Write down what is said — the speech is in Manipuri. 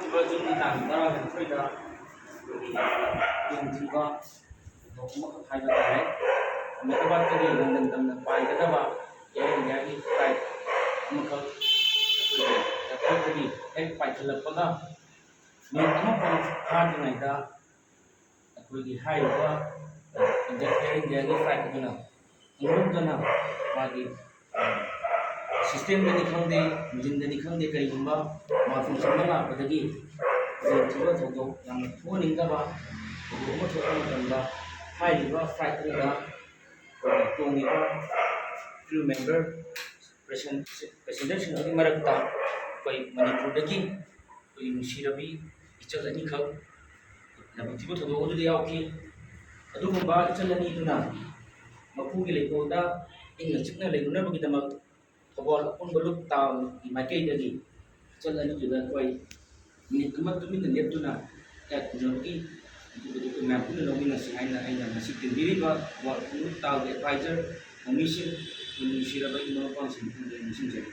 ꯍꯧꯈꯤꯕ ꯖꯨꯟꯒꯤ ꯇꯥꯡ 18ꯗ ꯈꯨꯗꯣꯡꯊꯤꯕ ꯊꯧꯗꯣꯛ ꯑꯃꯈꯛ ꯍꯥꯏꯕ ꯇꯥꯔꯦ꯫ ꯑꯍꯃꯦꯗꯕꯥꯗꯇꯒꯤ ꯂꯟꯗꯟ ꯇꯝꯅ ꯄꯥꯏꯒꯗꯕ ꯑꯦꯌꯔ ꯏꯟꯗꯤꯌꯥꯒꯤ ꯐ꯭ꯂꯥꯏꯠ ꯑꯃꯈꯛ ꯑꯩꯈꯣꯏꯒꯤ ꯑꯦꯌꯔꯄꯣꯔꯠꯇꯒꯤ ꯍꯦꯛ ꯄꯥꯏꯈꯠꯂꯛꯄꯒ ꯃꯤꯅꯤꯠ ꯑꯃꯐꯥꯎ ꯐꯥꯗ꯭ꯔꯤꯉꯩꯗ ꯑꯩꯈꯣꯏꯒꯤ ꯍꯥꯏꯔꯤꯕ ꯑꯦꯌꯔ ꯏꯟꯗꯤꯌꯥꯒꯤ ꯐ꯭ꯂꯥꯏꯠ ꯑꯗꯨꯅ ꯈꯪꯍꯧꯗꯅ ꯃꯥꯒꯤ ꯁꯤꯁꯇꯦꯝꯗꯅꯤ ꯈꯪꯗꯦ, ꯏꯟꯖꯤꯟꯗꯅꯤ ꯈꯪꯗꯦ, ꯀꯔꯤꯒꯨꯝꯕ ꯃꯥꯜꯐꯪꯁꯟ ꯑꯃ ꯂꯥꯛꯄꯗꯒꯤ ꯈꯨꯗꯣꯡꯊꯤꯕ ꯊꯧꯗꯣꯛ ꯌꯥꯝꯅ ꯊꯣꯛꯍꯟꯅꯤꯡꯗꯕ ꯊꯧꯗꯣꯛ ꯑꯃ ꯊꯣꯛꯄ ꯃꯇꯝꯗ ꯍꯥꯏꯔꯤꯕ ꯐ꯭ꯂꯥꯏꯠ ꯑꯗꯨꯗ ꯇꯣꯡꯉꯤꯕ ꯀ꯭ꯔꯨ ꯃꯦꯝꯕꯔ ꯄꯦꯁꯦꯟꯖꯔꯁꯤꯡꯗꯨꯒꯤ ꯃꯔꯛꯇ ꯑꯩꯈꯣꯏ ꯃꯅꯤꯄꯨꯔꯗꯒꯤ ꯑꯩꯈꯣꯏ ꯅꯨꯡꯁꯤꯔꯕꯤ ꯏꯆꯜ ꯑꯅꯤꯈꯛ ꯂꯥꯏꯕꯛ ꯊꯤꯕ ꯊꯧꯗꯣꯛ ꯑꯗꯨꯗ ꯌꯥꯎꯈꯤ꯫ ꯑꯗꯨꯒꯨꯝꯕ ꯏꯆꯜ ꯑꯅꯤꯗꯨꯅ ꯃꯄꯨꯒꯤ ꯂꯩꯀꯣꯜꯗ ꯏꯪꯅ ꯆꯤꯛꯅ ꯂꯩꯔꯨꯅꯕꯒꯤꯗꯃꯛ ꯊꯧꯕꯥꯜ ꯑꯄꯨꯟꯕ ꯂꯨꯞ ꯇꯥꯎꯟꯒꯤ ꯃꯥꯏꯀꯩꯗꯒꯤ ꯏꯆꯜ ꯑꯅꯤꯗꯨꯗ ꯑꯩꯈꯣꯏ ꯃꯤꯅꯤꯠ ꯑꯃ ꯇꯨꯃꯤꯟꯅ ꯂꯦꯞꯇꯨꯅ ꯎꯅꯕꯒꯤ ꯑꯗꯨꯕꯨꯗꯤ ꯑꯩꯈꯣꯏ ꯃꯌꯥꯝ ꯄꯨꯟꯅ ꯂꯧꯃꯤꯟꯅꯁꯤ ꯍꯥꯏꯅ ꯑꯩꯅ ꯉꯁꯤ ꯇꯤꯟꯕꯤꯔꯤꯕ ꯊꯧꯕꯥꯜ ꯑꯄꯨꯟꯕ ꯂꯨꯞ ꯇꯥꯎꯟꯒꯤ ꯑꯦꯗꯚꯥꯏꯖꯔ ꯃꯃꯤꯁꯤꯡ, ꯅꯨꯡꯁꯤꯔꯕ ꯏꯃꯥ ꯃꯄꯥꯁꯤꯡ ꯅꯤꯡꯁꯤꯡꯖꯔꯤ꯫